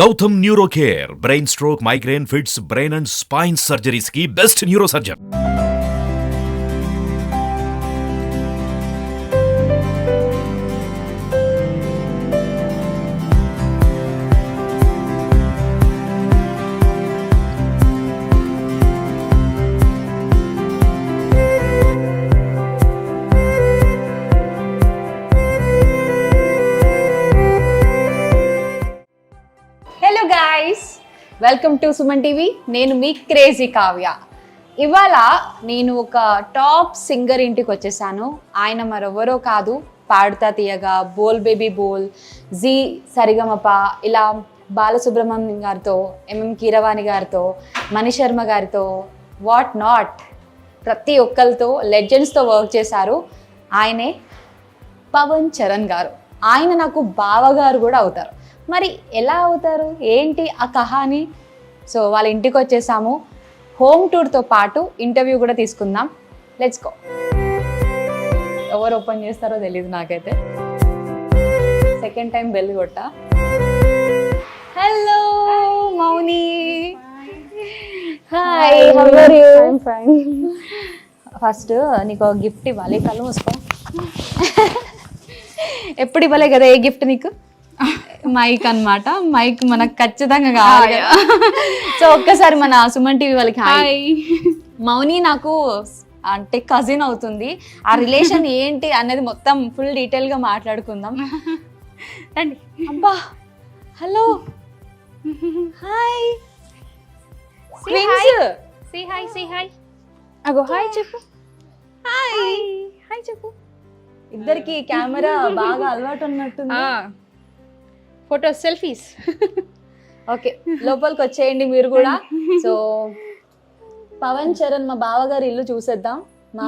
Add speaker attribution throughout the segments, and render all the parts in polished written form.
Speaker 1: Gautam neuro care brain stroke migraine fits brain and spine surgeries కి best neuro surgeon.
Speaker 2: Welcome to Suman TV. నేను మీ crazy Kavya. ఇవాళ నేను ఒక టాప్ సింగర్ ఇంటికి వచ్చేసాను. ఆయన మరెవరో కాదు, పాడుతా తీయగా, బోల్ బేబీ బోల్, జీ సరిగమప, ఇలా బాలసుబ్రహ్మణ్యం గారితో, ఎంఎం కీరవాణి గారితో, మణిశర్మ గారితో, వాట్ నాట్ ప్రతి ఒక్కరితో లెజెండ్స్తో వర్క్ చేశారు. ఆయనే పవన్ చరణ్ గారు. ఆయన నాకు బావగారు కూడా అవుతారు. మరి ఎలా అవుతారు, ఏంటి ఆ కహాని? సో వాళ్ళ ఇంటికి వచ్చేసాము. హోమ్ టూర్తో పాటు ఇంటర్వ్యూ కూడా తీసుకుందాం. Let's go. ఎవరు ఓపెన్ చేస్తారో తెలీదు నాకైతే. సెకండ్ టైం బెల్ కొట్టా. Hello Mouni. Hi, how are you? I'm fine. First నీకు గిఫ్ట్ ఇవ్వాలి. కళ్ళు మూసుకో. ఎప్పుడు ఇవ్వలే కదా ఏ గిఫ్ట్ నీకు? మైక్ అన్నమాట. మైక్ మనకు ఖచ్చితంగా కావాలి. సో ఒక్కసారి మన సుమన్ టీవీ వాళ్ళకి హాయ్. మౌని నాకు అంటే కజిన్ అవుతుంది. ఆ రిలేషన్ ఏంటి అనేది మొత్తం ఫుల్ డీటెయిల్ గా మాట్లాడుకుందాం. రండి. అబ్బా, హలో, హాయ్.
Speaker 3: Say hi.
Speaker 2: అగో హాయ్ చెప్పు. హాయ్ చెప్పు. ఇద్దరికి కెమెరా బాగా అలవాటు ఉన్నట్టుంది.
Speaker 3: Photos, selfies.
Speaker 2: ఓకే, లోపలికి వచ్చేయండి మీరు కూడా. సో పవన్ చరణ్ మా బావగారి ఇల్లు చూసేద్దాం. మా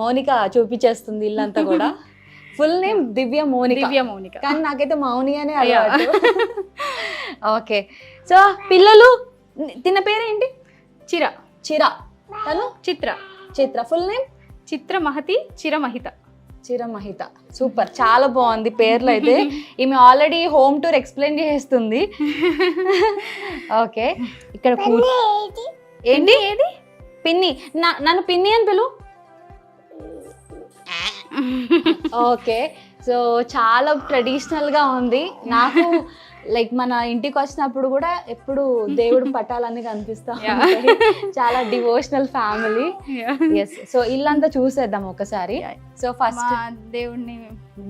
Speaker 2: మౌనిక చూపించేస్తుంది ఇల్లంతా కూడా. ఫుల్ నేమ్ దివ్య మౌనిక, కానీ నాకైతే మౌని అనే అలవాటు. ఓకే, సో పిల్లలు తిన్న పేరేంటి? చిర. తను Chitra. Full name
Speaker 3: Chitramahati Chiramahita.
Speaker 2: Super, చాలా బాగుంది పేర్లు అయితే. ఈమె ఆల్రెడీ హోమ్ టూర్ ఎక్స్ప్లెయిన్ చేస్తుంది. ఓకే, ఇక్కడ ఏంటి ఏది? పిన్ని. నన్ను పిన్ని అని పిలు. ఓకే, సో చాలా ట్రెడిషనల్ గా ఉంది. నాకు లైక్ మన ఇంటికి వచ్చినప్పుడు కూడా ఎప్పుడు దేవుడు పటాలన్నీ కనిపిస్తా ఉంటాయి. చాలా డివోషనల్ ఫ్యామిలీ. ఎస్, సో ఇల్లంతా చూసేద్దాం ఒకసారి. సో ఫస్ట్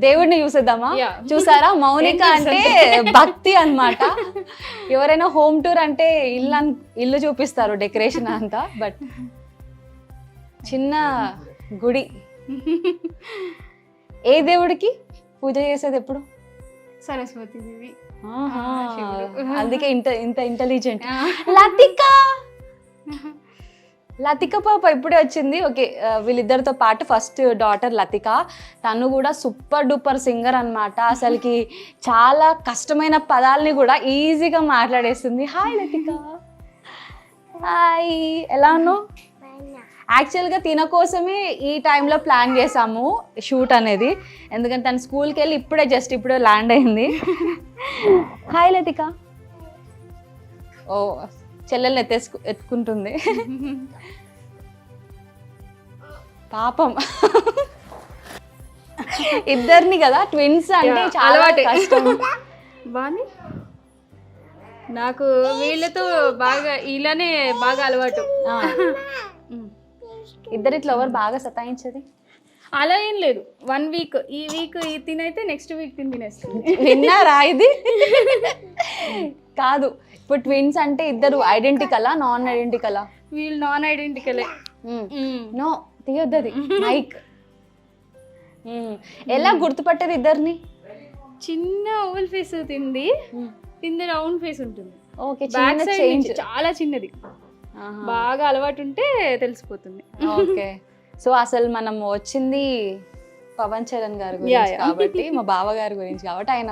Speaker 2: దేవుడిని చూసేద్దామా? చూసారా, మౌనిక అంటే భక్తి అన్నమాట. ఎవరైనా హోమ్ టూర్ అంటే ఇల్లు చూపిస్తారు, డెకరేషన్ అంతా. బట్ చిన్న గుడి. ఏ దేవుడికి పూజ చేసేది ఎప్పుడు?
Speaker 3: సరస్వతి దేవి.
Speaker 2: అందుకే ఇంత ఇంటెలిజెంట్. లతిక పాప ఇప్పుడే వచ్చింది. ఓకే, వీళ్ళిద్దరితో పాటు ఫస్ట్ డాటర్ లతిక. తను కూడా సూపర్ డూపర్ సింగర్ అన్నమాట. అసలుకి చాలా కష్టమైన పదాలని కూడా ఈజీగా మాట్లాడేస్తుంది. హాయ్ లతిక. హాయ్, ఎలా ఉన్నావు? యాక్చువల్గా తిన కోసమే ఈ టైంలో ప్లాన్ చేసాము షూట్ అనేది. ఎందుకంటే తను స్కూల్కి వెళ్ళి ఇప్పుడే ల్యాండ్ అయింది. హాయ్ లతిక. ఓ, చెల్లెల్ని ఎత్తుకుంటుంది పాపం. ఇద్దరిని కదా, ట్విన్స్ అంటే చాలా కష్టం.
Speaker 3: బాని నాకు వీళ్ళతో బాగా ఇలానే బాగా అలవాటు.
Speaker 2: ఇద్దరిట్లో ఎవరు బాగా సతాయించేది?
Speaker 3: అలా ఏం లేదు. 1 వీక్ ఈ వీక్ తినైతే నెక్స్ట్ వీక్ తినేస్తుంది.
Speaker 2: విన్నారా ఇది? కాదు, ఇప్పుడు ట్విన్స్ అంటే ఇద్దరు ఐడెంటికలా, నాన్ ఐడెంటికలా?
Speaker 3: వీళ్ళు నాన్ ఐడెంటికలే.
Speaker 2: నో, తీయొద్దది మైక్. ఎలా గుర్తుపట్టేది ఇద్దరిని?
Speaker 3: చిన్న ఓవల్ ఫేస్ తింది రౌండ్ ఫేస్ ఉంటుంది.
Speaker 2: ఓకే,
Speaker 3: చాలా చిన్నది. బాగా అలవాటు ఉంటే తెలిసిపోతుంది.
Speaker 2: ఓకే, సో అసలు మనం వచ్చింది పవన్ చరణ్ గారి గురించి కాబట్టి, మా బావగారి గురించి కాబట్టి, ఆయన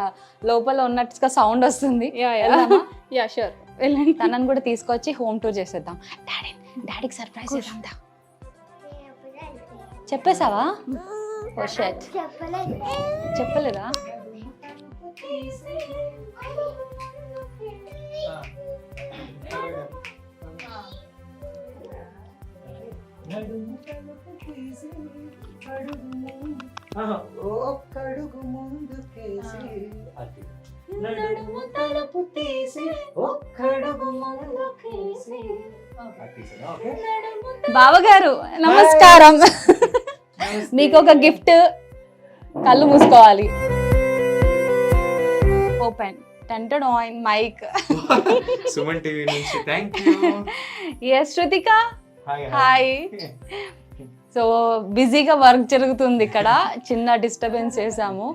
Speaker 2: లోపల ఉన్నట్టుగా సౌండ్ వస్తుంది.
Speaker 3: షూర్,
Speaker 2: వెళ్ళండి. తనని కూడా తీసుకొచ్చి హోమ్ టూర్ చేసేద్దాం. డాడీకి సర్ప్రైజ్ చేద్దాం. చెప్పేసావా? ఓ షట్, చెప్పలేదా?
Speaker 4: ఒక్కడుగు ముందుకేసి అది నడుము తలుపు తీసి ఒక్కడుగు ముందుకేసి ఓకే.
Speaker 2: బావగారు నమస్కారం. మీకు ఒక గిఫ్ట్. కళ్ళు మూసుకోవాలి. ఓపెన్ టెంటెడ్ ఆన్ మైక్.
Speaker 4: సుమన్ టీవీ నుంచి thank you.
Speaker 2: Yes Shruthika
Speaker 4: hi
Speaker 2: hi. So బిజీగా వర్క్ జరుగుతుంది ఇక్కడ, చిన్న డిస్టర్బెన్స్ చేసాము.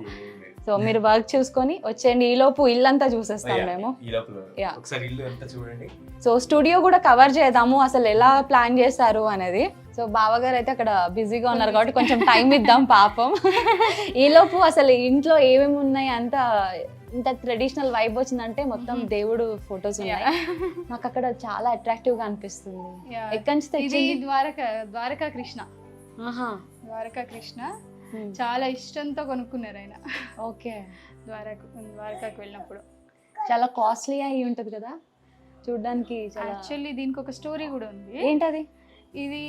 Speaker 2: సో మీరు వర్క్ చూసుకొని వచ్చేయండి, ఈలోపు ఇల్లంతా చూసేస్తాం మేము.
Speaker 4: ఈ లోపల
Speaker 2: Yeah.
Speaker 4: ఒకసారి ఇల్లు అంతా చూడండి.
Speaker 2: సో స్టూడియో కూడా కవర్ చేద్దాము, అసలు ఎలా ప్లాన్ చేశారు అనేది. సో బావగారు అయితే అక్కడ బిజీగా ఉన్నారు కాబట్టి కొంచెం టైం ఇద్దాం పాపం. ఈలోపు అసలు ఇంట్లో ఏమేమి ఉన్నాయి అంత ఇంత ట్రెడిషనల్ వైబ్ వచ్చిందంటే మొత్తం దేవుడు ఫొటోస్ ఉన్నాయి. నాకు అక్కడ చాలా అట్రాక్టివ్ గా అనిపిస్తుంది. ఎక్కడి నుంచి
Speaker 3: ఇది
Speaker 2: తెచ్చింది?
Speaker 3: ద్వారకా కృష్ణ.
Speaker 2: ఆహా,
Speaker 3: ద్వారకా కృష్ణ చాలా ఇష్టంతో కొనుక్కున్నారు ఆయన.
Speaker 2: ఓకే.
Speaker 3: ద్వారకాకి వెళ్ళినప్పుడు.
Speaker 2: చాలా కాస్ట్లీ అయి ఉంటది కదా చూడడానికి.
Speaker 3: యాక్చువల్లీ దీనికి ఒక స్టోరీ కూడా ఉంది.
Speaker 2: ఏంటది?
Speaker 3: ఇది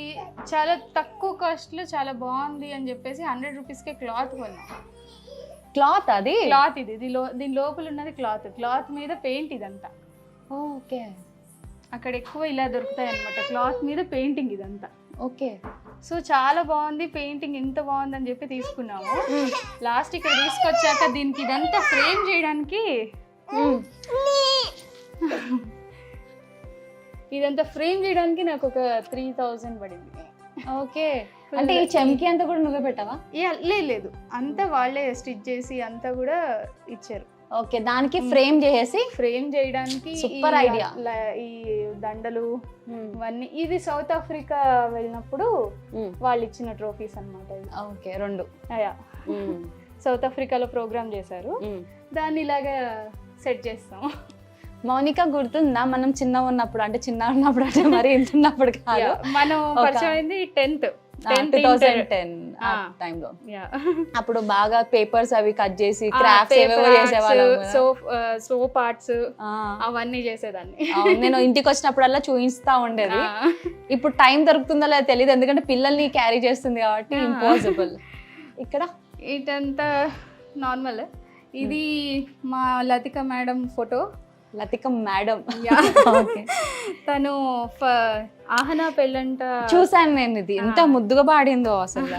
Speaker 3: చాలా తక్కువ కాస్ట్ లో చాలా బాగుంది అని చెప్పేసి 100 రూపీస్కే క్లాత్ కొన్నాం.
Speaker 2: క్లాత్? అది
Speaker 3: క్లాత్ ఇది దీని లోపల ఉన్నది క్లాత్ మీద పెయింట్ ఇదంతా.
Speaker 2: ఓకే.
Speaker 3: అక్కడ ఎక్కువ ఇలా దొరుకుతాయి అనమాట, క్లాత్ మీద పెయింటింగ్ ఇదంతా.
Speaker 2: ఓకే.
Speaker 3: సో చాలా బాగుంది పెయింటింగ్, ఇంత బాగుంది అని చెప్పి తీసుకున్నాము. లాస్ట్ ఇక్కడ తీసుకొచ్చాక దీనికి ఇదంతా ఫ్రేమ్ చేయడానికి నాకు ఒక 3000 పడింది.
Speaker 2: ఓకే. అంటే ఈ చెంకి అంతా కూడా నువ్వే పెట్టావా?
Speaker 3: లేదు, అంతా వాళ్ళే స్టిచ్ చేసి అంతా కూడా ఇచ్చారు.
Speaker 2: ఓకే. దానికి ఫ్రేమ్ చేసి
Speaker 3: ఫ్రేమ్ చేయడానికి
Speaker 2: సూపర్ ఐడియా.
Speaker 3: ఈ దండలు ఇవన్నీ ఇది సౌత్ ఆఫ్రికా వెళ్ళినప్పుడు వాళ్ళు ఇచ్చిన ట్రోఫీస్ అన్నమాట.
Speaker 2: ఓకే. 2
Speaker 3: సౌత్ ఆఫ్రికాలో ప్రోగ్రామ్ చేశారు, దాన్ని ఇలాగా సెట్ చేస్తాం.
Speaker 2: మౌనిక గుర్తుందా మనం చిన్న ఉన్నప్పుడు అంటే మరి ఇంత ఉన్నప్పుడు కాదు,
Speaker 3: మనం పరిచయం అయింది
Speaker 2: 2010 టైంలో. అప్పుడు బాగా పేపర్స్ అవి కట్ చేసి క్రాఫ్ట్స్ ఏవేవో చేసేవాళ్ళం.
Speaker 3: సోప్ ఆర్ట్స్ అవన్నీ చేసేదాన్ని.
Speaker 2: నేను ఇంటికి వచ్చినప్పుడల్లా చూపిస్తా ఉండేది. ఇప్పుడు టైం దొరుకుతుందో లేదో తెలియదు, ఎందుకంటే పిల్లల్ని క్యారీ చేస్తుంది కాబట్టి ఇంపాసిబుల్. ఇక్కడ
Speaker 3: ఇటంతా నార్మల్. ఇది మా Latika madam photo.
Speaker 2: Latika madam
Speaker 3: తను ఆహనా పెళ్ళంట
Speaker 2: చూసాను నేను. ఇది ఎంత ముద్దుగా పాడిందో అసలు.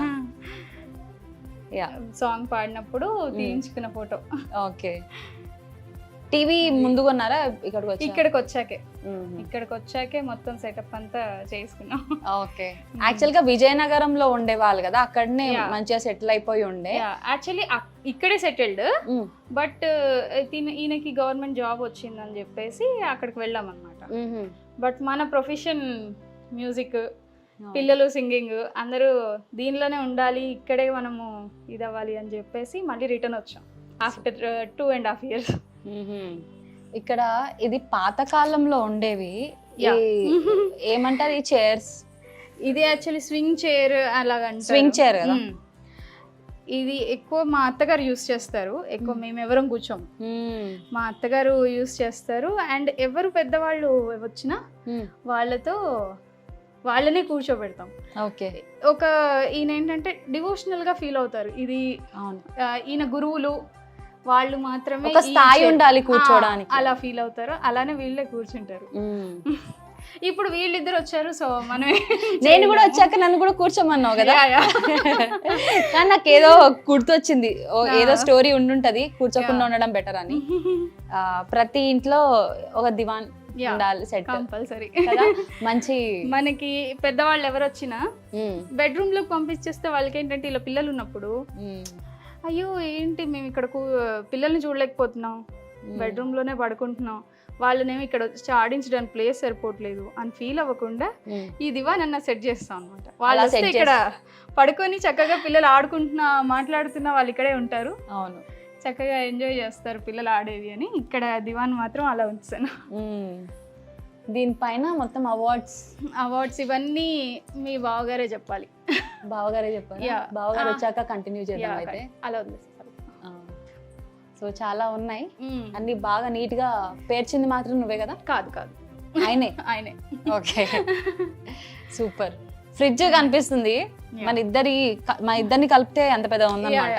Speaker 3: సాంగ్ పాడినప్పుడు తీయించుకున్న ఫోటో.
Speaker 2: ఓకే. టీవీ ముందు కొన్నారా?
Speaker 3: ఇక్కడికి వచ్చాకే మొత్తం సెటప్ అంతా చేసుకున్నాం.
Speaker 2: ఓకే. యాక్చువల్ గా విజయనగరంలో ఉండేవాళ్ళు కదా, అక్కడనే మంచిగా సెటిల్ అయిపోయి ఉండే.
Speaker 3: యాక్చువల్లీ ఇక్కడే సెటిల్డ్, బట్ ఈయనకి గవర్నమెంట్ జాబ్ వచ్చిందని చెప్పేసి అక్కడికి వెళ్ళాం అనమాట. బట్ మన ప్రొఫెషన్ మ్యూజిక్, పిల్లలు సింగింగ్, అందరూ దీనిలోనే ఉండాలి, ఇక్కడే మనము ఇది అవ్వాలి అని చెప్పేసి మళ్ళీ రిటర్న్ వచ్చాం ఆఫ్టర్ 2.5 years.
Speaker 2: ఇక్కడ ఇది పాతకాలంలో ఉండేవి, ఏమంటారు ఈ చైర్స్?
Speaker 3: ఇది యాక్చువల్లీ స్వింగ్ చైర్ అలాగంట.
Speaker 2: స్వింగ్ చైర్ కదా.
Speaker 3: ఇది ఎక్కువ మా అత్తగారు యూస్ చేస్తారు, ఎక్కువ మేము ఎవరం కూర్చోం, మా అత్తగారు యూస్ చేస్తారు. అండ్ ఎవరు పెద్దవాళ్ళు వచ్చినా వాళ్ళనే కూర్చోబెడతాం.
Speaker 2: ఓకే.
Speaker 3: ఈయన ఏంటంటే డివోషనల్ గా ఫీల్ అవుతారు. ఇది ఈయన గురువులు వాళ్ళు మాత్రమే
Speaker 2: ఒక స్థాయి ఉండాలి కూర్చోడానికి,
Speaker 3: అలా ఫీల్ అవుతారు. అలానే వీళ్ళే కూర్చుంటారు. ఇప్పుడు వీళ్ళిద్దరు వచ్చారు, సో మనం
Speaker 2: నేను కూడా వచ్చాక నన్ను కూడా కూర్చోమన్నావు కదా. కానీ నాకు ఏదో గుర్తొచ్చింది, ఏదో స్టోరీ ఉండుంటది కూర్చోకుండా ఉండడం బెటర్ అని. ప్రతి ఇంట్లో ఒక దివాన్ ఉండాలి, సెట్
Speaker 3: కంపల్సరీ
Speaker 2: కదా. మంచి
Speaker 3: మనకి పెద్దవాళ్ళు ఎవరు వచ్చినా బెడ్రూమ్ లోకి పంపించేస్తే వాళ్ళకి ఏంటంటే ఇలా పిల్లలు ఉన్నప్పుడు అయ్యో ఏంటి మేము ఇక్కడ పిల్లల్ని చూడలేకపోతున్నాం, బెడ్రూమ్ లోనే పడుకుంటున్నాం, వాళ్ళనేమో ఇక్కడ వచ్చి ఆడించడానికి ప్లేస్ సరిపోవట్లేదు అని ఫీల్ అవ్వకుండా ఈ దివాన్ అన్న సెట్ చేస్తాం అనమాట. వాళ్ళు వస్తే ఇక్కడ పడుకొని చక్కగా పిల్లలు ఆడుకుంటున్నా మాట్లాడుతున్నా వాళ్ళు ఇక్కడే ఉంటారు.
Speaker 2: అవును,
Speaker 3: చక్కగా ఎంజాయ్ చేస్తారు పిల్లలు ఆడేవి అని. ఇక్కడ దివాన్ మాత్రం అలా ఉంచాను.
Speaker 2: దీనిపైన మొత్తం అవార్డ్స్
Speaker 3: ఇవన్నీ మీ బావగారే చెప్పాలి.
Speaker 2: బావగారు వచ్చాక కంటిన్యూ చేద్దాం అయితే.
Speaker 3: అలా ఉంది.
Speaker 2: సో చాలా ఉన్నాయి, అన్ని బాగా నీట్ గా పేర్చింది మాత్రం నువ్వే కదా?
Speaker 3: కాదు
Speaker 2: ఆయనే.
Speaker 3: ఆయనే.
Speaker 2: Okay, super. ఫ్రిడ్జ్ కనిపిస్తుంది. మన ఇద్దరిని కలిపితే అంత పెద్ద ఉందన్నమాట.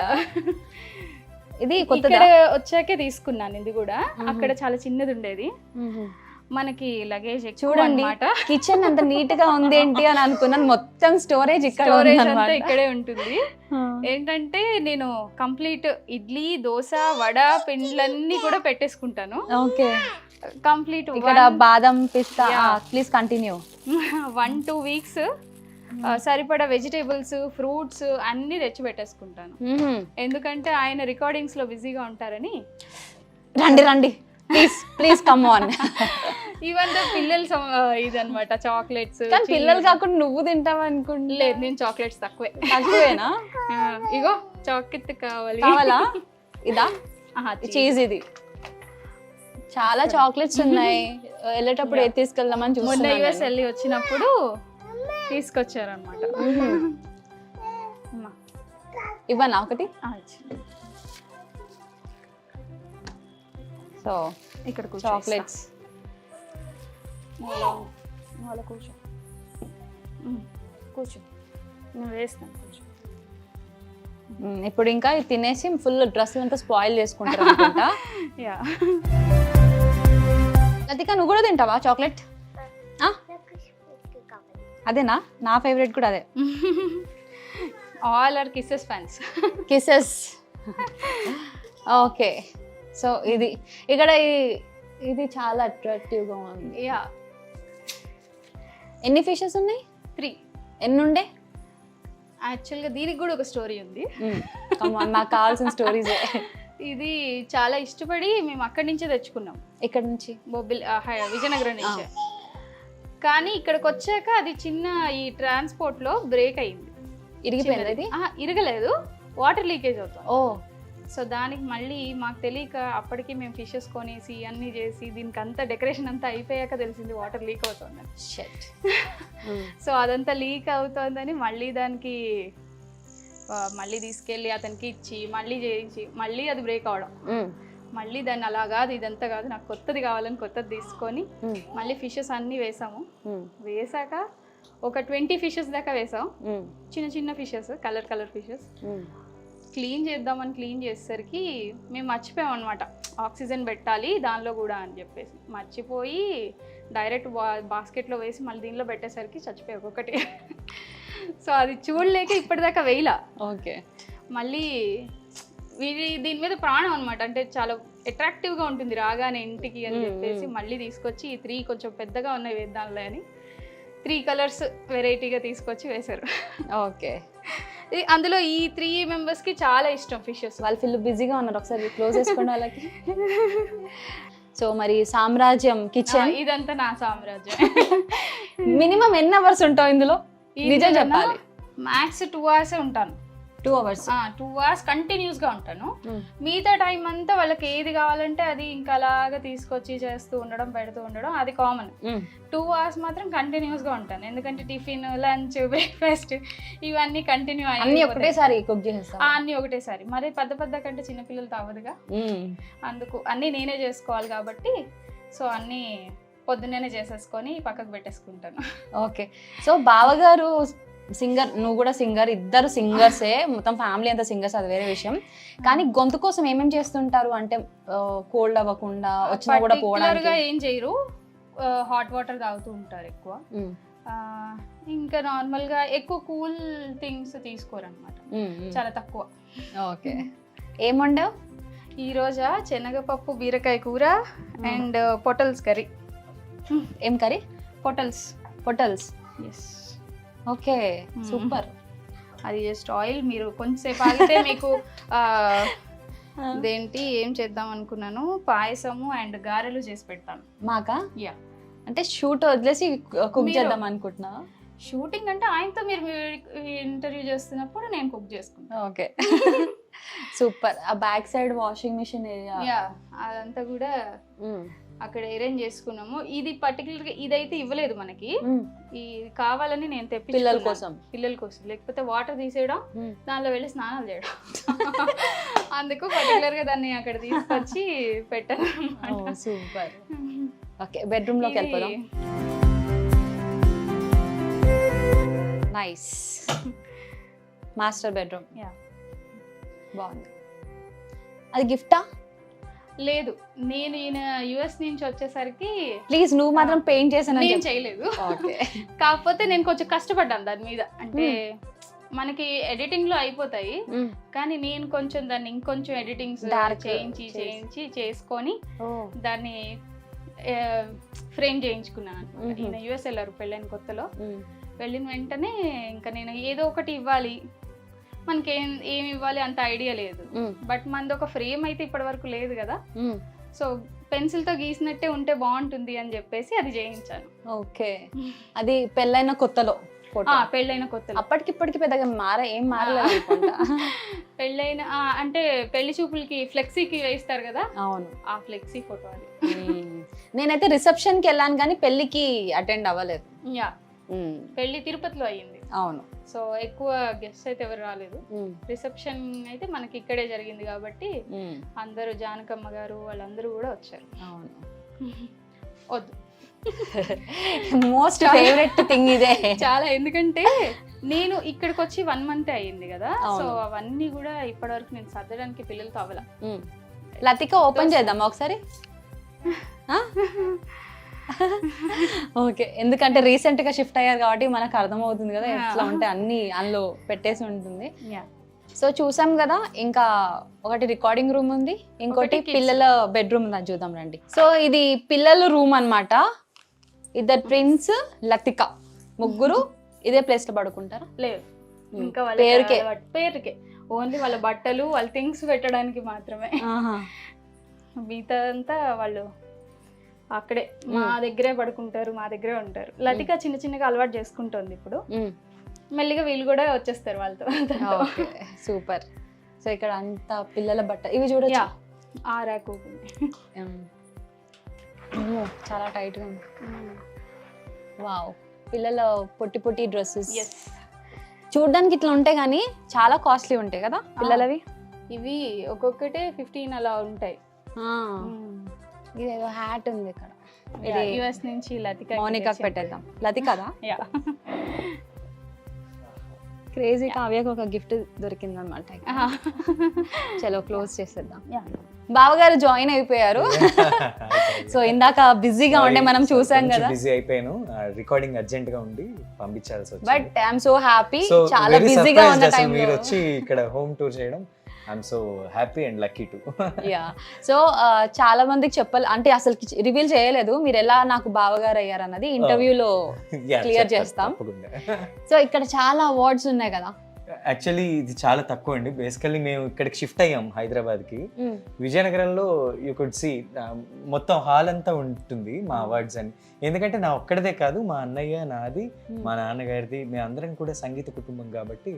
Speaker 2: ఇది కొత్తదా?
Speaker 3: ఇక్కడ వచ్చాకే తీసుకున్నాను ఇది కూడా. అక్కడ చాలా చిన్నది ఉండేది, మనకి లగేజ్
Speaker 2: చూడండి కిచెన్ అంత నీట్ గా ఉంది ఏంటి అని అనుకున్నాను. మొత్తం స్టోరేజ్
Speaker 3: అంతా ఇక్కడే ఉంటుంది. ఏంటంటే నేను కంప్లీట్ ఇడ్లీ, దోశ, వడ, పిండ్లన్నీ కూడా పెట్టేసుకుంటాను.
Speaker 2: ఓకే,
Speaker 3: కంప్లీట్
Speaker 2: ఇక్కడ బాదం, పిస్తా. Please continue.
Speaker 3: 1-2 వీక్స్ సరిపడా వెజిటేబుల్స్, ఫ్రూట్స్ అన్ని తెచ్చి పెట్టేసుకుంటాను. ఎందుకంటే ఆయన రికార్డింగ్స్ లో బిజీగా ఉంటారని.
Speaker 2: రండి ప్లీజ్ కమ్ ఆన్.
Speaker 3: ఈవెన్ పిల్లలు ఇదన్నమాట చాక్లెట్స్.
Speaker 2: పిల్లలు కాకుండా నువ్వు తింటావు అనుకుంటా.
Speaker 3: లేదు, నేను చాక్లెట్స్
Speaker 2: తక్కువేనా?
Speaker 3: ఇగో చాక్లెట్
Speaker 2: కావాలా? ఇదా చీజ్? ఇది చాలా చాక్లెట్స్ ఉన్నాయి. వెళ్ళేటప్పుడు ఏది తీసుకెళ్దామని చూస్తున్నా.
Speaker 3: మొన్న యూఎస్ వెళ్ళి వచ్చినప్పుడు తీసుకొచ్చారనమాట.
Speaker 2: ఇవ్వనా ఒకటి? సో
Speaker 3: ఇక్కడ
Speaker 2: చాక్లెట్స్.
Speaker 3: కూర్చో కూర్చో, నేను వేస్తాను కూర్చో.
Speaker 2: ఇప్పుడు ఇంకా ఇది తినేసి ఫుల్ డ్రెస్ అంతా స్పాయిల్ చేసుకుంటారు అనుకుంటా. లతిక, నువ్వు కూడా తింటావా చాక్లెట్? అదేనా? నా ఫేవరెట్ కూడా అదే.
Speaker 3: All are kisses fans.
Speaker 2: Kisses. Okay, so ఇది ఇక్కడ ఇది చాలా అట్రాక్టివ్ గా ఉంది. ఎన్ని ఫిషెస్ ఉన్నాయి?
Speaker 3: 3.
Speaker 2: ఎన్ని ఉండే?
Speaker 3: యాక్చువల్గా దీనికి కూడా ఒక స్టోరీ ఉంది.
Speaker 2: నాకు కావాల్సిన స్టోరీస్.
Speaker 3: ఇది చాలా ఇష్టపడి మేము అక్కడి నుంచే తెచ్చుకున్నాం.
Speaker 2: ఇక్కడ నుంచి?
Speaker 3: బొబ్బిల్, విజయనగరం నుంచి. కానీ ఇక్కడికి వచ్చాక అది చిన్న ఈ ట్రాన్స్పోర్ట్ లో బ్రేక్ అయింది.
Speaker 2: ఇరిగిపోయింది?
Speaker 3: ఇరగలేదు, వాటర్ లీకేజ్ అవుతుంది.
Speaker 2: ఓ,
Speaker 3: సో దానికి మళ్ళీ మాకు తెలియక అప్పటికి మేము ఫిషెస్ కొనేసి అన్నీ చేసి దీనికి అంతా డెకరేషన్ అంతా అయిపోయాక తెలిసింది వాటర్ లీక్ అవుతుందని. సో అదంతా లీక్ అవుతుందని మళ్ళీ దానికి మళ్ళీ తీసుకెళ్ళి అతనికి ఇచ్చి మళ్ళీ చేయించి మళ్ళీ అది బ్రేక్ అవడం. మళ్ళీ దాన్ని అలా కాదు, ఇదంతా కాదు, నాకు కొత్తది కావాలని కొత్తది తీసుకొని మళ్ళీ ఫిషెస్ అన్నీ వేసాము. వేసాక ఒక 20 ఫిషెస్ దాకా వేసాం. చిన్న చిన్న ఫిషెస్, కలర్ ఫిషెస్. క్లీన్ చేద్దామని క్లీన్ చేసేసరికి మేము మర్చిపోయాం అనమాట, ఆక్సిజన్ పెట్టాలి దానిలో కూడా అని చెప్పేసి. మర్చిపోయి డైరెక్ట్ బాస్కెట్లో వేసి మళ్ళీ దీనిలో పెట్టేసరికి చచ్చిపోయాయి ఒక్కొక్కటి. సో అది చూడలేక ఇప్పటిదాకా వేయలా.
Speaker 2: ఓకే,
Speaker 3: మళ్ళీ దీని మీద ప్రాణం అనమాట, అంటే చాలా అట్రాక్టివ్గా ఉంటుంది రాగానే ఇంటికి అని చెప్పేసి మళ్ళీ తీసుకొచ్చి ఈ 3 కొంచెం పెద్దగా ఉన్నాయి వేద్దాంలే అని 3 కలర్స్ వెరైటీగా తీసుకొచ్చి వేశారు.
Speaker 2: ఓకే,
Speaker 3: అందులో ఈ 3 మెంబర్స్కి చాలా ఇష్టం ఫిషెస్.
Speaker 2: వాళ్ళు ఫుల్ బిజీగా ఉన్నారు, ఒకసారి క్లోజ్ చేసుకోండి వాళ్ళకి. సో మరి సామ్రాజ్యం కిచెన్
Speaker 3: ఇదంతా నా సామ్రాజ్యం.
Speaker 2: మినిమం ఎన్ని అవర్స్ ఉంటావు ఇందులో? నిజం చెప్పాలి.
Speaker 3: మ్యాక్స్ 2 hours ఉంటాను.
Speaker 2: 2 hours?
Speaker 3: 2 hours కంటిన్యూస్గా ఉంటాను. మిగతా టైం అంతా వాళ్ళకి ఏది కావాలంటే అది ఇంకా అలాగా తీసుకొచ్చి చేస్తూ ఉండడం, పెడుతూ ఉండడం, అది కామన్. 2 hours మాత్రం కంటిన్యూస్గా ఉంటాను, ఎందుకంటే టిఫిన్, లంచ్, బ్రేక్ఫాస్ట్ ఇవన్నీ కంటిన్యూ
Speaker 2: అన్ని ఒకటేసారి కుక్ చేస్తాను.
Speaker 3: అన్ని ఒకటేసారి, మరి పెద్ద కంటే చిన్నపిల్లలతో అవ్వదుగా, అందుకు అన్నీ నేనే చేసుకోవాలి కాబట్టి సో అన్నీ పొద్దున్నే చేసేసుకొని పక్కకు పెట్టేసుకుంటాను.
Speaker 2: ఓకే, సో బావగారు సింగర్, నువ్వు కూడా సింగర్, ఇద్దరు సింగర్సే, మొత్తం ఫ్యామిలీ అంతా సింగర్స్, అది వేరే విషయం. కానీ గొంతు కోసం ఏమేమి చేస్తుంటారు అంటే కోల్డ్ అవ్వకుండా వచ్చినా కూడా పోవడానికి?
Speaker 3: ఏం చేయరు, హాట్ వాటర్ తాగుతూ ఉంటారు ఎక్కువ. ఇంకా నార్మల్గా ఎక్కువ కూల్ థింగ్స్ తీసుకోరు అనమాట, చాలా తక్కువ.
Speaker 2: ఓకే, ఏం వండావు
Speaker 3: ఈరోజా? శనగపప్పు, బీరకాయ కూర అండ్ పొటల్స్ కర్రీ.
Speaker 2: ఏం కర్రీ?
Speaker 3: పొటల్స్. ఎస్.
Speaker 2: Okay, super.
Speaker 3: అది జస్ట్ ఆయిల్, మీరు కొంచెంసేపు ఆగితే మీకు అదేంటి ఏం చేద్దాం అనుకున్నాను, పాయసము అండ్ గారెలు చేసి పెడతాను.
Speaker 2: మాకా?
Speaker 3: యా.
Speaker 2: అంటే షూట్ వదిలేసి కుక్ చేద్దాం అనుకుంటున్నా?
Speaker 3: షూటింగ్ అంటే ఆయనతో మీరు ఇంటర్వ్యూ చేస్తున్నప్పుడు నేను కుక్ చేసుకుంటాను.
Speaker 2: Okay, super. ఆ back side washing machine area,
Speaker 3: yeah, అదంతా కూడా అక్కడ అరేంజ్ చేసుకున్నాము. ఇది పర్టికులర్గా ఇదైతే ఇవ్వలేదు మనకి, ఈ కావాలని నేను తెప్పి పిల్లల కోసం, లేకపోతే వాటర్ తీసేయడం, దానిలో వెళ్ళి స్నానాలు చేయడం, అందుకు పర్టికులర్గా దాన్ని అక్కడ తీసుకొచ్చి పెట్టాను అన్నమాట.
Speaker 2: సూపర్. ఓకే, బెడ్రూమ్ లోకి వెళ్ళిపోదాం. నైస్. Master bedroom.
Speaker 3: Yeah.
Speaker 2: బాగుంది. అది గిఫ్టా?
Speaker 3: లేదు, నేను ఈయన యుఎస్ నుంచి వచ్చేసరికి
Speaker 2: ప్లీజ్ నువ్వు మాత్రం పెయింట్ చేసాను.
Speaker 3: నేను చేయలేదు.
Speaker 2: ఓకే.
Speaker 3: కాకపోతే నేను కొంచెం కష్టపడ్డాను దాని మీద. అంటే మనకి ఎడిటింగ్ లో అయిపోతాయి, కానీ నేను కొంచెం దాన్ని ఇంకొంచెం ఎడిటింగ్స్ చేయించి చేసుకొని దాన్ని ఫ్రేమ్ చేయించుకున్నాను అనమాట. ఈయన యుఎస్ వెళ్ళారు పెళ్ళైన కొత్తలో. వెళ్ళిన వెంటనే ఇంకా నేను ఏదో ఒకటి ఇవ్వాలి, మనకి ఏమి ఇవ్వాలి అంత ఐడియా లేదు. బట్ మనది ఒక ఫ్రేమ్ అయితే ఇప్పటి వరకు లేదు కదా, సో పెన్సిల్ తో గీసినట్టే ఉంటే బాగుంటుంది అని చెప్పేసి అది చేయించాను.
Speaker 2: ఓకే. అది పెళ్ళైన కొత్తలో?
Speaker 3: పెళ్ళైన కొత్తలో.
Speaker 2: అప్పటికిప్పటికి పెద్దగా ఏం మారలేదు.
Speaker 3: పెళ్ళైన అంటే పెళ్లి చూపులకి ఫ్లెక్సీకి వేస్తారు కదా,
Speaker 2: అవును,
Speaker 3: ఆ ఫ్లెక్సీ ఫోటో అది.
Speaker 2: నేనైతే రిసెప్షన్ కి వెళ్ళాను కానీ పెళ్లికి అటెండ్ అవ్వలేదు.
Speaker 3: యా, పెళ్లి తిరుపతిలో అయ్యింది.
Speaker 2: అవును.
Speaker 3: సో ఎక్కువ గెస్ట్ అయితే ఎవరు రాలేదు. రిసెప్షన్ అయితే మనకి ఇక్కడే జరిగింది కాబట్టి అందరూ జానకమ్మ గారు వాళ్ళందరూ కూడా వచ్చారు.
Speaker 2: అవును.
Speaker 3: వద్దు,
Speaker 2: మోస్ట్ ఫేవరెట్ థింగ్ ఇదే
Speaker 3: చాలా. ఎందుకంటే నేను ఇక్కడికి వచ్చి 1 month అయ్యింది కదా, సో అవన్నీ కూడా ఇప్పటి వరకు నేను సర్దడానికి పిల్లలతో అవ్వలా.
Speaker 2: లతిక ఓపెన్ చేద్దామా ఒకసారి? ఓకే, ఎందుకంటే రీసెంట్ గా షిఫ్ట్ అయ్యారు కాబట్టి మనకు అర్థమవుతుంది కదా ఎట్లా ఉంటే అన్ని అందులో పెట్టేసి ఉంటుంది. సో చూసాం కదా, ఇంకా ఒకటి రికార్డింగ్ రూమ్ ఉంది, ఇంకోటి పిల్లల బెడ్రూమ్ ఉందని చూద్దాం రండి. సో ఇది పిల్లల రూమ్ అన్నమాట. 2 ట్విన్స్, లతిక, ముగ్గురు ఇదే ప్లేస్ లో పడుకుంటారా?
Speaker 3: లేదు, ఇంకా వాళ్ళ పేరుకే ఓన్లీ వాళ్ళ బట్టలు వాళ్ళ థింగ్స్ పెట్టడానికి మాత్రమే. మిగతా అంతా వాళ్ళు అక్కడే మా దగ్గరే పడుకుంటారు, మా దగ్గరే ఉంటారు. లతిక చిన్న చిన్నగా అలవాటు చేసుకుంటుంది ఇప్పుడు, మెల్లిగా వీళ్ళు కూడా వచ్చేస్తారు వాళ్ళతో.
Speaker 2: సూపర్. సో ఇక్కడ అంతా పిల్లల బట్ట ఇవి చూడొచ్చు.
Speaker 3: ఆరాకు
Speaker 2: చాలా టైట్ గా ఉంది. వావ్, పిల్లల పొట్టి పొట్టి డ్రెస్సెస్ చూడడానికి ఇట్లా ఉంటాయి కానీ చాలా కాస్ట్లీ ఉంటాయి కదా పిల్లలవి.
Speaker 3: ఇవి ఒక్కొక్కటే 15 అలా ఉంటాయి.
Speaker 2: ఇదేదో హ్యాట్ ఉంది ఇక్కడ,
Speaker 3: ఇది యుఎస్ నుంచి లతిక,
Speaker 2: మౌనికాకి పెట్టేద్దాం. లతికదా? క్రేజీ కావ్యకు ఒక గిఫ్ట్ దొరికింది అనమాట. చలో క్లోజ్ చేసేద్దాం. బావగారు జాయిన్ అయిపోయారు. సో ఇందాక బిజీగా ఉండే మనం చూసాం కదా.
Speaker 4: బిజీ అయిపోయాను, రికార్డింగ్ అర్జెంట్ గా ఉండి పంపించాల్సి వచ్చింది.
Speaker 2: బట్ ఐఎమ్ సో హ్యాపీ, చాలా బిజీగా ఉన్న టైంలో
Speaker 4: మీరు వచ్చి ఇక్కడ హోమ్ టూర్ చేయడం I'm so happy and lucky to.
Speaker 2: Yeah, so చాలా మందికి చెప్పాలి అంటే అసలు రివీల్ చేయలేదు మీరు ఎలా నాకు బావగారు అయ్యారు అన్నది ఇంటర్వ్యూలో క్లియర్ చేస్తాం. సో ఇక్కడ చాలా అవార్డ్స్ ఉన్నాయి కదా.
Speaker 4: యాక్చువల్లీ ఇది చాలా తక్కువ అండి. బేసికల్లీ మేము ఇక్కడికి షిఫ్ట్ అయ్యాం హైదరాబాద్కి. విజయనగరంలో యూ కుడ్ సీ మొత్తం హాల్ అంతా ఉంటుంది మా అవార్డ్స్ అని. ఎందుకంటే నా ఒక్కడిదే కాదు, మా అన్నయ్య, నాది, మా నాన్నగారిది, మేము అందరం కూడా సంగీత కుటుంబం కాబట్టి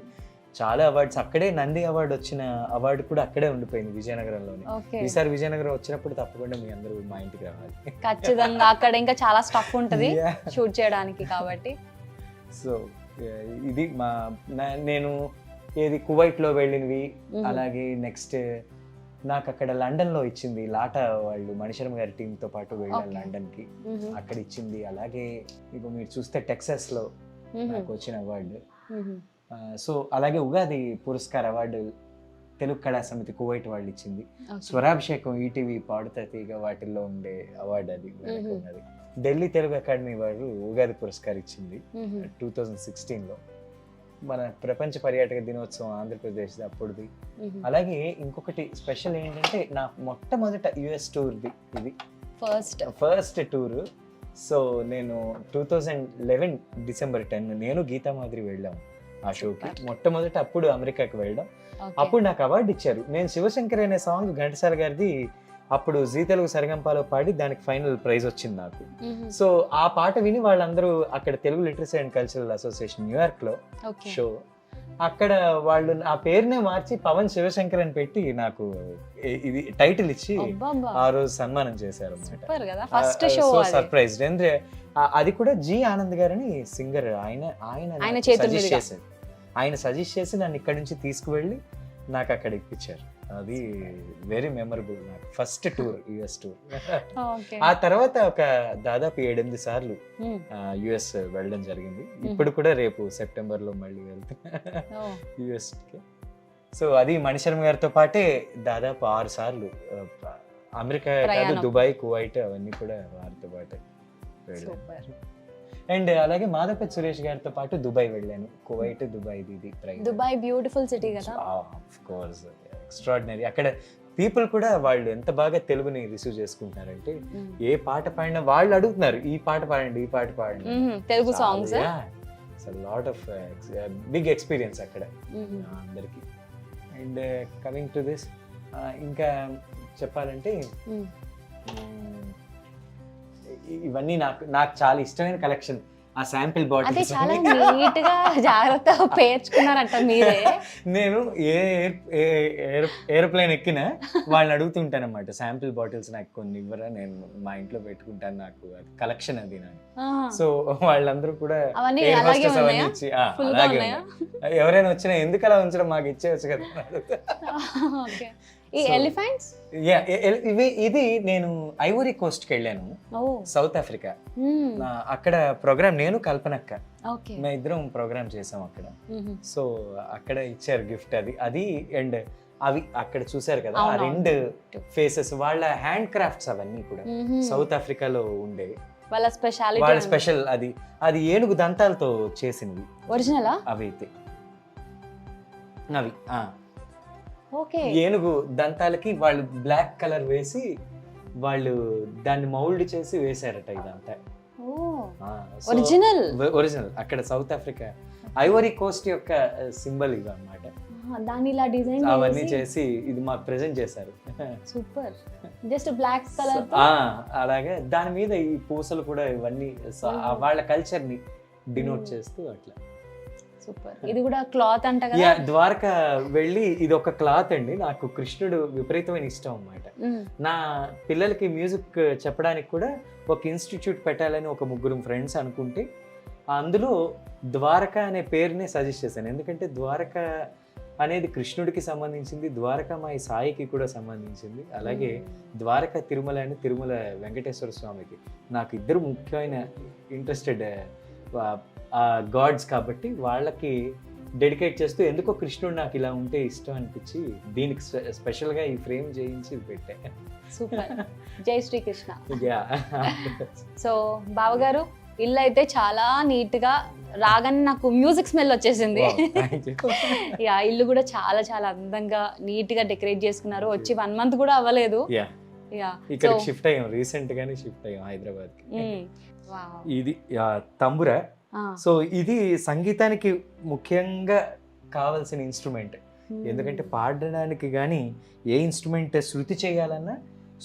Speaker 4: చాలా అవార్డ్స్ అక్కడే. నంది అవార్డు వచ్చిన అవార్డు కూడా అక్కడే ఉండిపోయింది విజయనగరంలోనే. ఈసారి విజయనగరం వచ్చినప్పుడు తప్పకుండా మీ అందరూ మా ఇంటికి రావాలి
Speaker 2: ఖచ్చితంగా. అక్కడ ఇంకా చాలా స్టఫ్ ఉంటుంది షూట్ చేయడానికి కాబట్టి.
Speaker 4: సో ఇది నేను ఏది కువైట్లో వెళ్ళినవి, అలాగే నెక్స్ట్ నాకు అక్కడ లండన్ లో ఇచ్చింది లాటా వాళ్ళు మణిశర్మ గారి టీమ్ తో పాటు వెళ్ళాను లండన్ కి, అక్కడ ఇచ్చింది. అలాగే ఇప్పుడు మీరు చూస్తే టెక్సాస్ లో నాకు వచ్చిన అవార్డు. సో అలాగే ఉగాది పురస్కార్ అవార్డు తెలుగు కళా సమితి కువైట్ వాళ్ళు ఇచ్చింది. స్వరాభిషేకం ఈటీవీ పాడుతా తీగ వాటిల్లో ఉండే అవార్డు అది ఉన్నది. ఢిల్లీ తెలుగు అకాడమీ వారు ఉగాది పురస్కార్ ఇచ్చింది 2016లో. మన ప్రపంచ పర్యాటక దినోత్సవం ఆంధ్రప్రదేశ్ అప్పుడుది. అలాగే ఇంకొకటి స్పెషల్ ఏంటంటే నా మొట్టమొదట యుఎస్ టూర్ది ఇది, ఫస్ట్ టూర్. సో నేను 2011 December 10 నేను గీతా మాదిరి వెళ్ళాము ఆ షోకి మొట్టమొదట. అప్పుడు అమెరికాకి వెళ్ళడం, అప్పుడు నాకు అవార్డు ఇచ్చారు. నేను శివశంకర్ అనే సాంగ్ ఘంటసాల గారిది అప్పుడు జీ తెలుగు సరిగంపాలో పాడి దానికి ఫైనల్ ప్రైజ్ వచ్చింది నాకు. సో ఆ పాట విని వాళ్ళందరూ అక్కడ Telugu literacy and cultural association New York లో షో, అక్కడ వాళ్ళు ఆ పేరునే మార్చి పవన్ శివశంకర్ అని పెట్టి నాకు ఇది టైటిల్ ఇచ్చి ఆ రోజు సన్మానం చేశారు అన్నమాట. So surprise. అది కూడా జి ఆనంద్ గారని సింగర్, ఆయన సజెస్ట్ చేసి నన్ను ఇక్కడ నుంచి తీసుకువెళ్ళి నాకు అక్కడ ఇప్పించారు. అది వెరీ మెమరబుల్ నాకు first tour, US tour.
Speaker 2: Okay.
Speaker 4: ఆ తర్వాత ఒక దాదాపు 7-8 సార్లు యుఎస్ వెళ్ళడం జరిగింది. ఇప్పుడు కూడా రేపు సెప్టెంబర్లో మళ్ళీ వెళ్తున్నా యుఎస్కి. సో అది మణిశర్మ గారితో పాటే దాదాపు 6 సార్లు అమెరికా కాదు, దుబాయ్, కువైట్ అవన్నీ కూడా వారితో పాటే వెళ్ళాను. అండ్ అలాగే మాధవపతి సురేష్ గారితో పాటు దుబాయ్ వెళ్ళాను. కువైట్, దుబాయ్, ఇది
Speaker 2: దుబాయ్ బ్యూటిఫుల్ సిటీ కదా.
Speaker 4: Of course extraordinary. అక్కడ పీపుల్ కూడా వాళ్ళు ఎంత బాగా తెలుగుని రిసీవ్ చేసుకుంటున్నారంటే ఏ పాట పాడినా వాళ్ళు అడుగుతున్నారు, ఈ పాట పాడండి, ఈ పాట పాడండి,
Speaker 2: Telugu songs.
Speaker 4: Lot of big experience అక్కడ అందరికి. అండ్ కమింగ్ టు దిస్, ఇంకా చెప్పాలంటే ఇవన్నీ నాకు చాలా ఇష్టమైన కలెక్షన్. ఆ శాంపిల్
Speaker 2: అదే
Speaker 4: బాటిల్స్
Speaker 2: చాలా నీట్ గా జాగ్రత్తగా పేర్చుకున్నారంట మీరే.
Speaker 4: నేను ఏ ఏరోప్లేన్ ఎక్కినా వాళ్ళని అడుగుతుంటాను అనమాట, శాంపిల్ బాటిల్స్ నాకు కొన్ని ఇవ్వరా, నేను మా ఇంట్లో పెట్టుకుంటాను, నాకు కలెక్షన్ అది నాకు. సో వాళ్ళందరూ కూడా
Speaker 2: అవన్నీ
Speaker 4: air
Speaker 2: అలాగే
Speaker 4: hostess అవన్నీ
Speaker 2: ఉన్నాయా?
Speaker 4: ఇచ్చి
Speaker 2: Full గా
Speaker 4: అలాగే
Speaker 2: ఉన్నాయా?
Speaker 4: ఉన్నాయి. ఎవరైనా వచ్చినా ఎందుకు అలా ఉంచడం, మాకు ఇచ్చేవచ్చు కదా.
Speaker 2: ఓకే. ఈ
Speaker 4: So,
Speaker 2: ఎలిఫెంట్స్
Speaker 4: ఇది నేను ఐవరీ కోస్ట్ కి వెళ్ళాను,
Speaker 2: ఓ
Speaker 4: సౌత్ ఆఫ్రికా. అక్కడ ప్రోగ్రామ్ నేను కల్పనక్క
Speaker 2: ఓకే.
Speaker 4: మేము ఇద్దరం ప్రోగ్రామ్ చేసాం అక్కడ. సో అక్కడ ఇచ్చారు గిఫ్ట్ అది. అండ్ అవి అక్కడ చూసారు కదా, ఆ 2 ఫేసెస్ వాళ్ళ హ్యాండ్ క్రాఫ్ట్స్ అవన్నీ కూడా సౌత్ ఆఫ్రికాలో ఉండేవి.
Speaker 2: వాళ్ళ స్పెషాలిటీ,
Speaker 4: వాళ్ళ స్పెషల్ అది ఏనుగు దంతాలతో చేసినవి
Speaker 2: ఒరిజినలా
Speaker 4: అవి అయితే. అవి
Speaker 2: ఓకే.
Speaker 4: ఏనుగు దంతాలకి వాళ్ళు బ్లాక్ కలర్ వేసి వాళ్ళు దాన్ని మౌల్డ్ చేసి వేశారట ఇదంతా. ఒరిజినల్ అక్కడ సౌత్ ఆఫ్రికా ఐవరీ కోస్ట్ యొక్క సింబల్ ఇవి అన్నమాట.
Speaker 2: దాన్ని ఇలా డిజైన్
Speaker 4: అవన్నీ చేసి ఇది మాకు ప్రెజెంట్ చేశారు.
Speaker 2: సూపర్. జస్ట్ బ్లాక్ కలర్
Speaker 4: అలాగే దాని మీద ఈ పూసలు కూడా ఇవన్నీ వాళ్ళ కల్చర్ ని డినోట్ చేస్తూ అట్లా.
Speaker 2: సూపర్. ఇది కూడా క్లాత్ అంట కదా.
Speaker 4: ద్వారకా వెళ్ళి ఇది ఒక క్లాత్ అండి. నాకు కృష్ణుడు విపరీతమైన ఇష్టం అన్నమాట. నా పిల్లలకి మ్యూజిక్ చెప్పడానికి కూడా ఒక ఇన్స్టిట్యూట్ పెట్టాలని ఒక 3 ఫ్రెండ్స్ అనుకుంటే అందులో ద్వారకా అనే పేరునే సజెస్ట్ చేశాను. ఎందుకంటే ద్వారకా అనేది కృష్ణుడికి సంబంధించింది, ద్వారకామాయి సాయికి కూడా సంబంధించింది. అలాగే ద్వారకా తిరుమల అని తిరుమల వెంకటేశ్వర స్వామికి. నాకు ఇద్దరు ముఖ్యమైన ఇంట్రెస్టెడ్ గాడ్స్ కాబట్టి వాళ్ళకి డెడికేట్ చేస్తూ ఎందుకో కృష్ణుడు నాకు ఇలా ఉంటే ఇష్టం అనిపించి దీనికి స్పెషల్గా ఈ ఫ్రేమ్ చేయించి పెట్టా.
Speaker 2: సూపర్. జై శ్రీకృష్ణ. సో బావగారు, ఇల్లు అయితే చాలా నీట్ గా రాగానే నాకు మ్యూజిక్ స్మెల్ వచ్చేసింది. యా, ఇల్లు కూడా చాలా చాలా అందంగా నీట్ గా డెకరేట్ చేసుకున్నారు. వచ్చి 1 month కూడా అవ్వలేదు.
Speaker 4: ఇక్కడ షిఫ్ట్ అయ్యాం, రీసెంట్ గానే షిఫ్ట్ అయ్యాం హైదరాబాద్ కి. ఇది తంబురా. సో ఇది సంగీతానికి ముఖ్యంగా కావాల్సిన ఇన్స్ట్రుమెంట్. ఎందుకంటే పాడడానికి కానీ ఏ ఇన్స్ట్రుమెంట్ శృతి చేయాలన్నా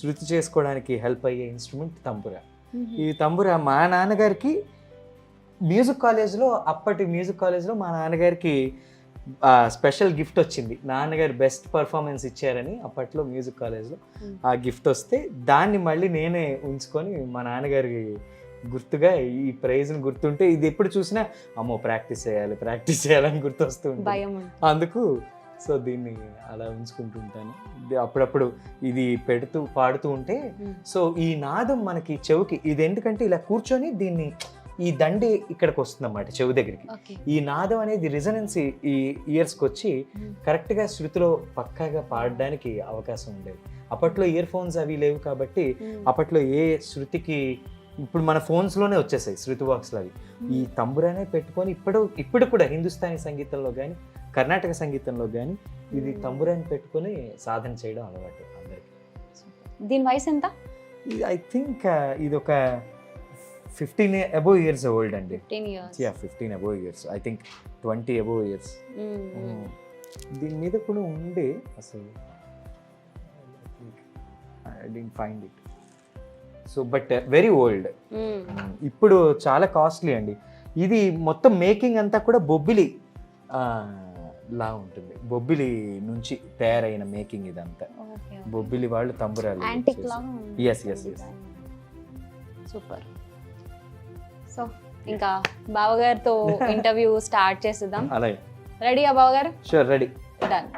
Speaker 4: శృతి చేసుకోవడానికి హెల్ప్ అయ్యే ఇన్స్ట్రుమెంట్ తంబురా. ఈ తంబురా మా నాన్నగారికి అప్పటి మ్యూజిక్ కాలేజ్లో మా నాన్నగారికి స్పెషల్ గిఫ్ట్ వచ్చింది. నాన్నగారు బెస్ట్ పర్ఫార్మెన్స్ ఇచ్చారని అప్పట్లో మ్యూజిక్ కాలేజ్లో ఆ గిఫ్ట్ వస్తే దాన్ని మళ్ళీ నేనే ఉంచుకొని మా నాన్నగారి గుర్తుగా ఈ ప్రైజ్ని గుర్తుంటే ఇది ఎప్పుడు చూసినా అమ్మో ప్రాక్టీస్ చేయాలని గుర్తొస్తూ ఉంటుంది. అందుకు సో దీన్ని అలా ఉంచుకుంటుంటాను. అప్పుడప్పుడు ఇది పెడుతూ పాడుతూ ఉంటే సో ఈ నాదం మనకి చెవికి ఇది ఎందుకంటే ఇలా కూర్చొని దీన్ని ఈ దండి ఇక్కడికి వస్తుంది అన్నమాట చెవి దగ్గరికి. ఈ నాదం అనేది రిజనెన్స్ ఈ ఇయర్స్కి వచ్చి కరెక్ట్గా శృతిలో పక్కాగా పాడడానికి అవకాశం ఉండేది. అప్పట్లో ఇయర్ ఫోన్స్ అవి లేవు కాబట్టి అప్పట్లో ఏ శృతికి ఇప్పుడు మన ఫోన్స్లోనే వచ్చేసాయి శృతి బాక్స్లు అవి. ఈ తంబురానే పెట్టుకొని ఇప్పుడు కూడా హిందుస్థానీ సంగీతంలో కానీ కర్ణాటక సంగీతంలో కానీ ఇది తంబురాని పెట్టుకొని సాధన చేయడం అలవాటు అందరికి.
Speaker 2: దీని వయసు ఎంత?
Speaker 4: ఐ థింక్ ఇది ఒక 15 above years old అండి.
Speaker 2: 15 years.
Speaker 4: Yeah, 15 above years. I think 20 above years. దీని మీద కూడా ఉండే అసలు I didn't find it. So but very old. ఇప్పుడు చాలా కాస్ట్లీ అండి. ఇది మొత్తం మేకింగ్ అంతా కూడా బొబ్బిలి లా ఉంటుంది. బొబ్బిలి నుంచి తయారైన మేకింగ్ ఇదంతా. బొబ్బిలి వాళ్ళు తంబురాలు. ఎస్.
Speaker 2: సూపర్. సో ఇంకా బావగారితో ఇంటర్వ్యూ స్టార్ట్ చేసేద్దాం.
Speaker 4: అలాగే.
Speaker 2: రెడీయా బావగారు?
Speaker 4: Sure, ready.
Speaker 2: డన్.